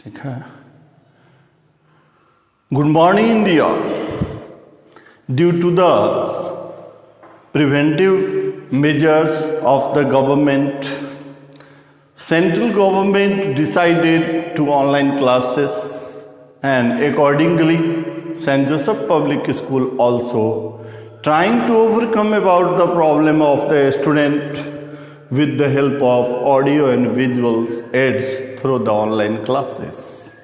ठीक है. Good morning, India. Due to the preventive measures of the government, central government decided to online classes, and accordingly St. Joseph Public School also trying to overcome about the problem of the student with the help of audio and visuals aids through the online classes.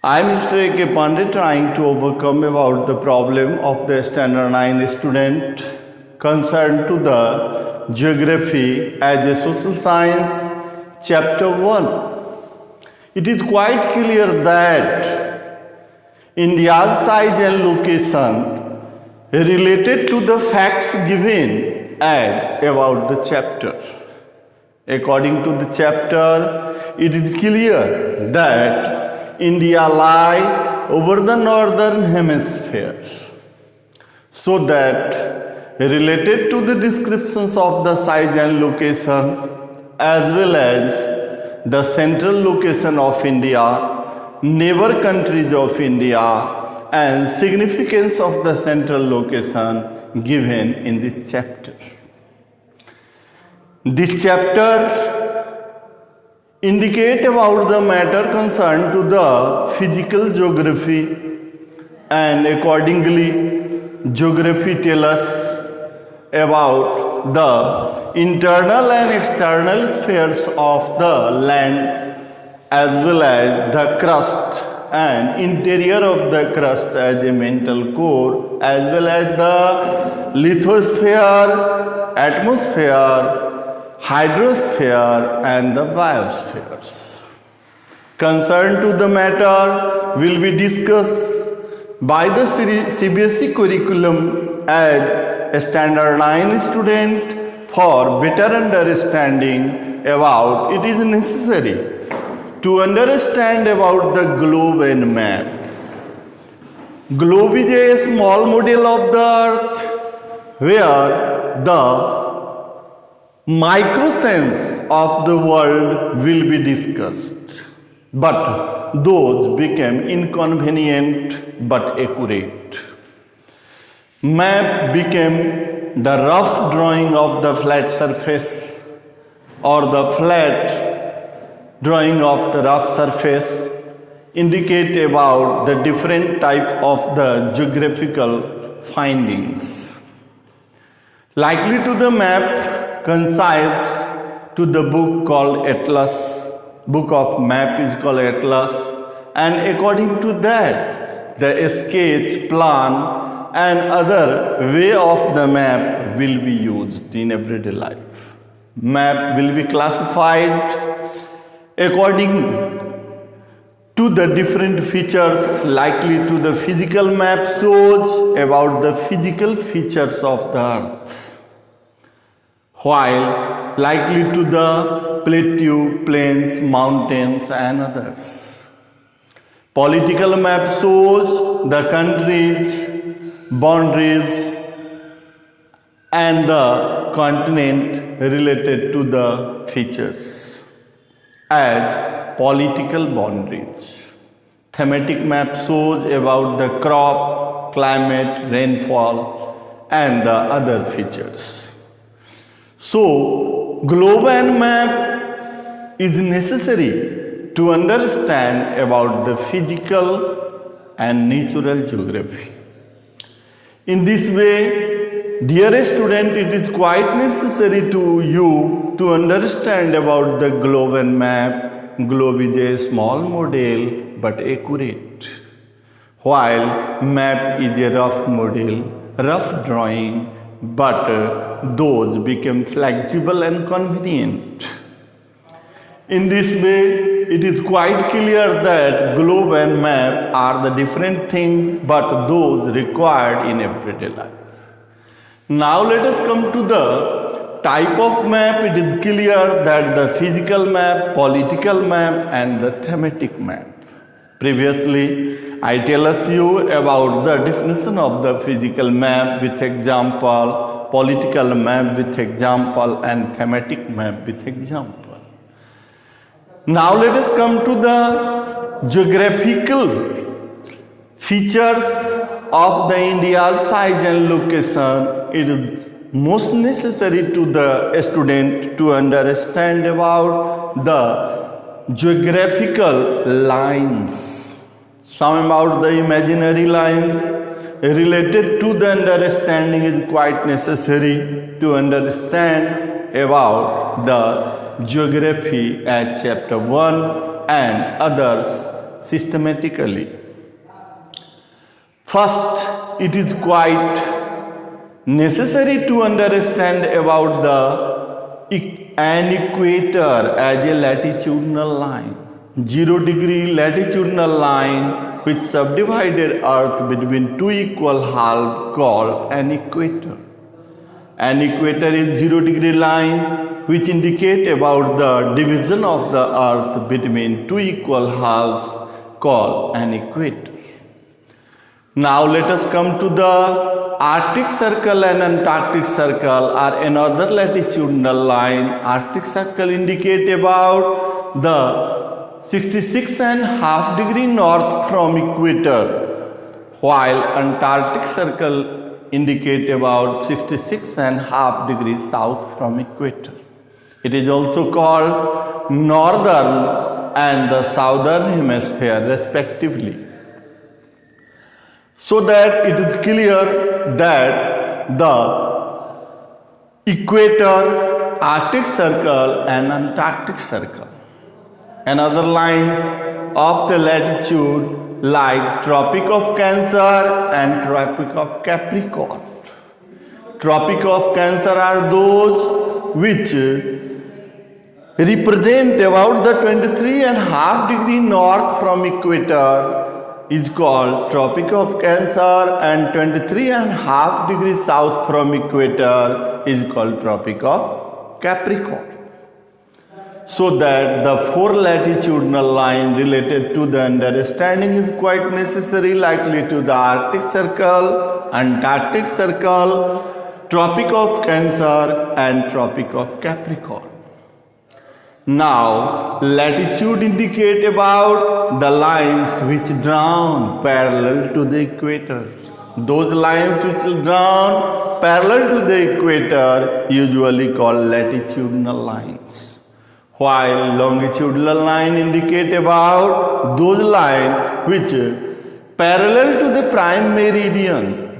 I am Mr. A.K. Pandey trying to overcome about the problem of the standard 9 student concerned to the geography as a social science chapter 1. It is quite clear that India's size and location related to the facts given as about the chapter. According to the chapter, it is clear that India lies over the northern hemisphere, so that related to the descriptions of the size and location as well as the central location of India, neighbor countries of India, and significance of the central location given in this chapter. This chapter indicate about the matter concerned to the physical geography, and accordingly geography tell us about the internal and external spheres of the land as well as the crust and interior of the crust as a mantle core, as well as the lithosphere, atmosphere, hydrosphere and the biospheres. Concerned to the matter will be discussed by the CBSE curriculum as a standard 9 student. For better understanding about, it is necessary to understand about the globe and map. Globe is a small model of the earth where the microsense of the world will be discussed, but those became inconvenient but accurate. Map became the rough drawing of the flat surface or the flat drawing of the rough surface, indicate about the different type of the geographical findings. Likely to the map concise to the book called Atlas. Book of map is called Atlas, and according to that the sketch, plan and other way of the map will be used in everyday life. Map will be classified according to the different features. Likely to the physical map shows about the physical features of the earth, while likely to the plateau, plains, mountains and others. Political map shows the countries, boundaries and the continent related to the features as political boundaries. Thematic map shows about the crop, climate, rainfall and the other features. So, globe and map is necessary to understand about the physical and natural geography. In this way, dear student, it is quite necessary to you to understand about the globe and map. Globe is a small model but accurate, while map is a rough model, rough drawing, but those became flexible and convenient. In this way, it is quite clear that globe and map are the different things, but those required in everyday life. Now let us come to the type of map. It is clear that the physical map, political map and the thematic map. Previously, I tell us you about the definition of the physical map with example, political map with example and thematic map with example. Now let us come to the geographical features of the India's size and location. It is most necessary to the student to understand about the geographical lines. Some about the imaginary lines related to the understanding is quite necessary to understand about the geography at chapter 1 and others systematically. First, it is quite necessary to understand about an equator as a latitudinal line. 0-degree latitudinal line which subdivided earth between two equal halves called an equator. An equator is 0-degree line which indicate about the division of the earth between two equal halves called an equator. Now let us come to the Arctic Circle and Antarctic Circle are another latitudinal line. Arctic Circle indicate about the 66.5 degree north from equator, while Antarctic Circle indicate about 66.5 degrees south from equator. It is also called northern and the southern hemisphere respectively. So that it is clear that the equator, Arctic Circle and Antarctic Circle. Another lines of the latitude like Tropic of Cancer and Tropic of Capricorn. Tropic of Cancer are those which represent about the 23.5 degree north from equator is called Tropic of Cancer and 23.5 degrees south from equator is called Tropic of Capricorn. So that the four latitudinal line related to the understanding is quite necessary, likely to the Arctic Circle, Antarctic Circle, Tropic of Cancer and Tropic of Capricorn. Now, latitude indicate about the lines which drawn parallel to the equator. Those lines which are drawn parallel to the equator usually called latitudinal lines. While longitudinal line indicate about those lines which parallel to the prime meridian.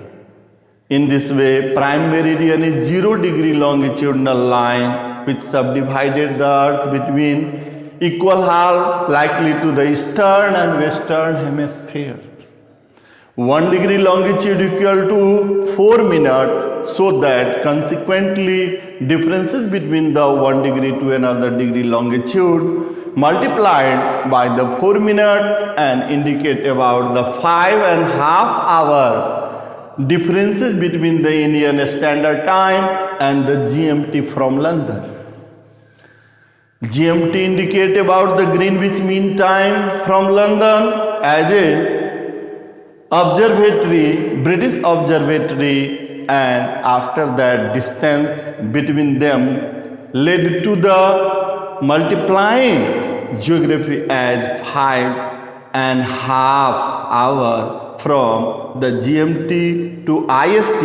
In this way, prime meridian is 0-degree longitudinal line which subdivided the earth between equal half likely to the eastern and western hemisphere. 1 degree longitude equal to 4 minutes, so that consequently differences between the 1 degree to another degree longitude multiplied by the 4 minutes and indicate about the 5.5 hour differences between the Indian Standard Time and the GMT from London. GMT indicate about the Greenwich Mean Time from London as a observatory, British observatory, and after that distance between them led to the multiplying geography as 5.5 hours from the GMT to IST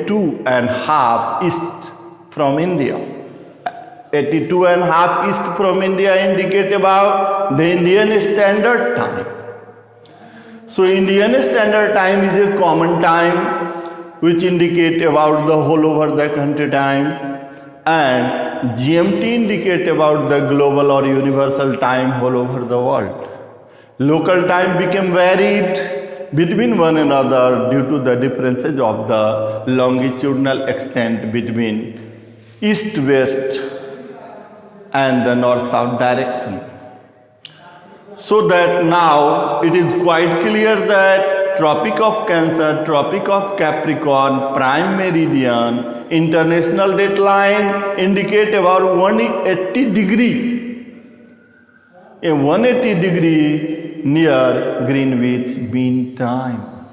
82.5 east from India. 82.5 east from India indicate about the Indian Standard Time. So Indian Standard Time is a common time which indicate about the whole over the country time, and GMT indicate about the global or universal time whole over the world. Local time became varied between one another due to the differences of the longitudinal extent between east-west and the north-south direction. So that now it is quite clear that Tropic of Cancer, Tropic of Capricorn, Prime Meridian, International Dateline indicate about 180 degree. A 180 degree near Greenwich Mean Time.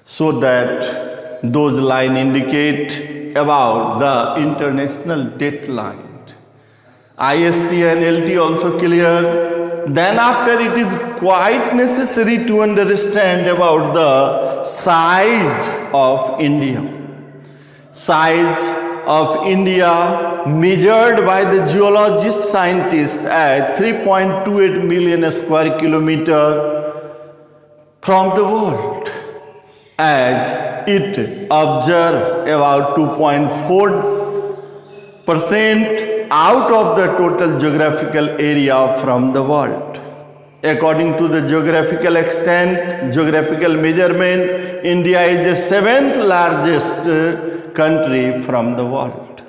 So that those lines indicate about the international dateline. IST and LT also clear. Then after, it is quite necessary to understand about the size of India. Size of India measured by the geologist scientists at 3.28 million square kilometer from the world, as it observed about 2.4% out of the total geographical area from the world. According to the geographical extent, geographical measurement, India is the 7th largest country from the world.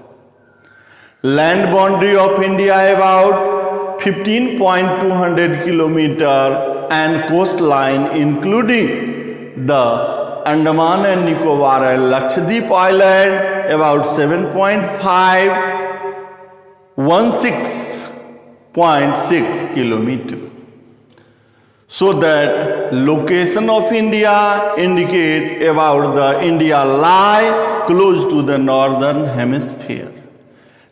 Land boundary of India about 15.200 kilometer and coastline including the Andaman and Nicobar and Lakshadweep Island about 7.516.6 kilometer. So that location of India indicate about the India lie close to the northern hemisphere.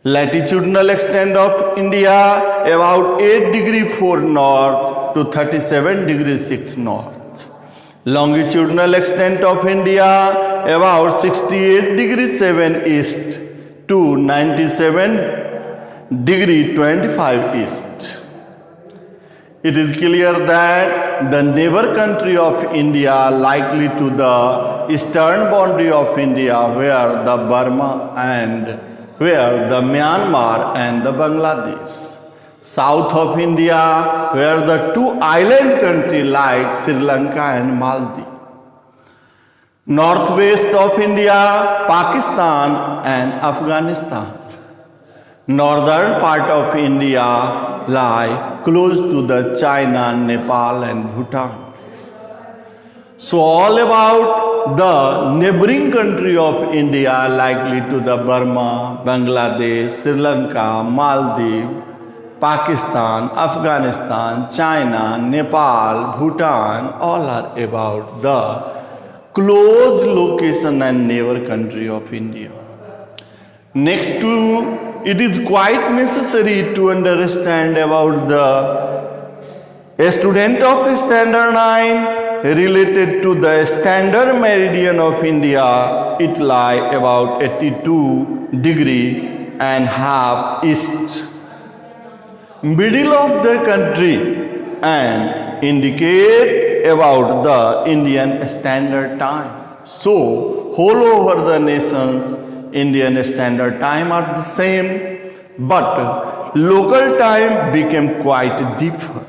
Latitudinal extent of India about 8 degree 4 north to 37 degree 6 north. Longitudinal extent of India about 68 degree 7 east to 97 degree 25 east. It is clear that the neighbor country of India likely to the eastern boundary of India where the Burma and where the Myanmar and the Bangladesh. South of India where the two island country like Sri Lanka and Maldives. Northwest of India, Pakistan and Afghanistan. Northern part of India lie close to the China, Nepal and Bhutan. So all about the neighboring country of India likely to the Burma, Bangladesh, Sri Lanka, Maldives, Pakistan, Afghanistan, China, Nepal, Bhutan, all are about the close location and neighbor country of India. Next to, it is quite necessary to understand about a student of Standard 9 related to the standard meridian of India. It lie about 82 degree and half east. Middle of the country and indicate about the Indian Standard Time. So, whole over the nations, Indian Standard Time are the same, but local time became quite different.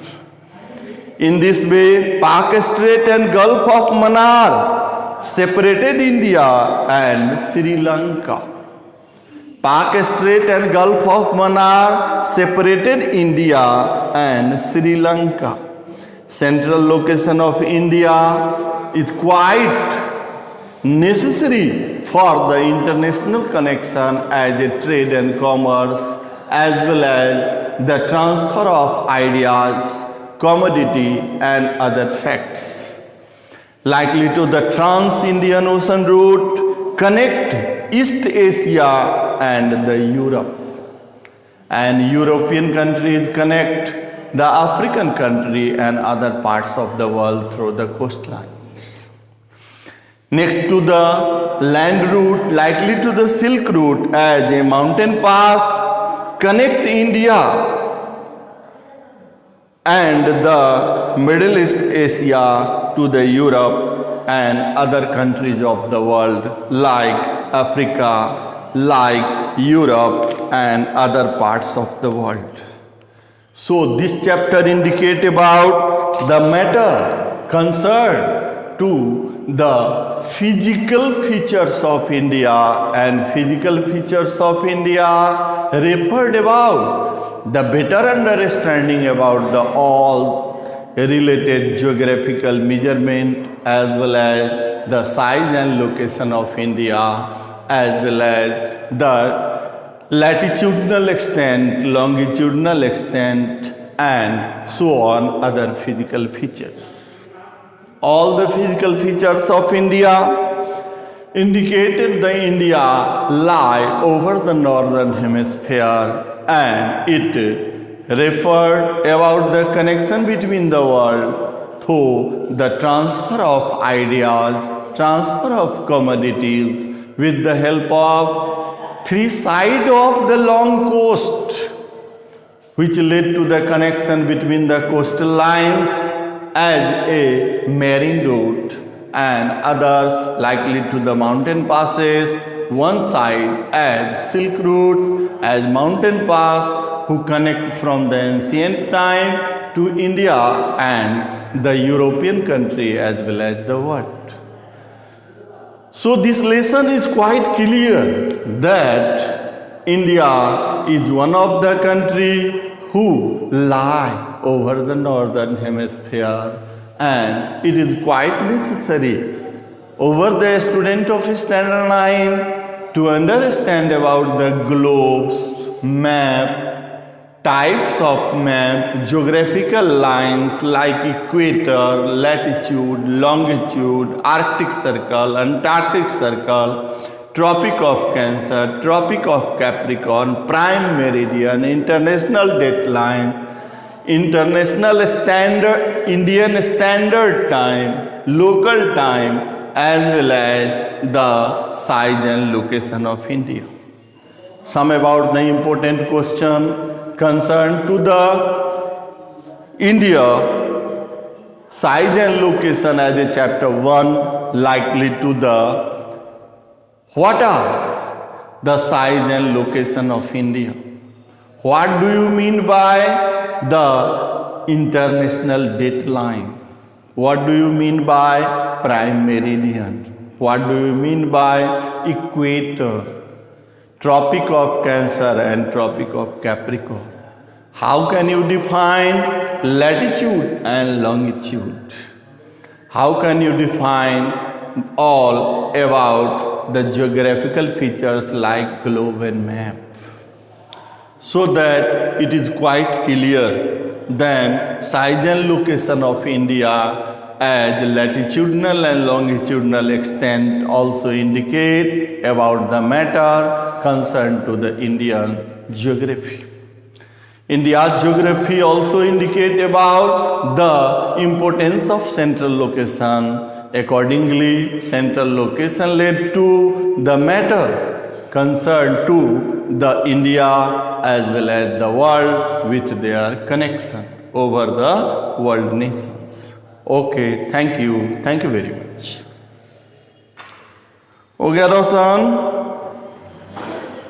In this way, Pak Strait and Gulf of Mannar separated India and Sri Lanka. Pak Strait and Gulf of Mannar separated India and Sri Lanka. Central location of India is quite necessary for the international connection as a trade and commerce as well as the transfer of ideas, commodity and other facts. Likely to the Trans-Indian Ocean route connect East Asia and the Europe. And European countries connect the African country and other parts of the world through the coastlines. Next to the land route, likely to the Silk Route as a mountain pass connect India and the Middle East Asia to the Europe and other countries of the world like Africa, like Europe and other parts of the world. So this chapter indicate about the matter concerned to the physical features of India, and physical features of India referred about the better understanding about the all related geographical measurement as well as the size and location of India as well as the latitudinal extent, longitudinal extent and so on other physical features. All the physical features of India indicated the India lie over the northern hemisphere and it referred about the connection between the world through the transfer of ideas, transfer of commodities with the help of three sides of the long coast, which led to the connection between the coastal lines as a marine route and others likely to the mountain passes, one side as Silk Route, as mountain pass who connect from the ancient time to India and the European country as well as the world. So this lesson is quite clear that India is one of the country who lie over the northern hemisphere, and it is quite necessary over the student of standard 9 to understand about the globes, map, types of map, geographical lines like equator, latitude, longitude, Arctic Circle, Antarctic Circle, Tropic of Cancer, Tropic of Capricorn, Prime Meridian, International Dateline, International Standard, Indian Standard Time, Local Time, as well as the size and location of India. Some about the important question concerned to the India size and location as a chapter 1 likely to the what are the size and location of India? What do you mean by the international dateline? What do you mean by prime meridian? What do you mean by equator, Tropic of Cancer and Tropic of Capricorn? How can you define latitude and longitude? How can you define all about the geographical features like globe and map? So that it is quite clear then size and location of India as latitudinal and longitudinal extent also indicate about the matter concerned to the Indian geography. India's geography also indicate about the importance of central location. Accordingly, central location led to the matter concerned to the India as well as the world with their connection over the world nations. Okay, thank you very much. Okay, Roshan.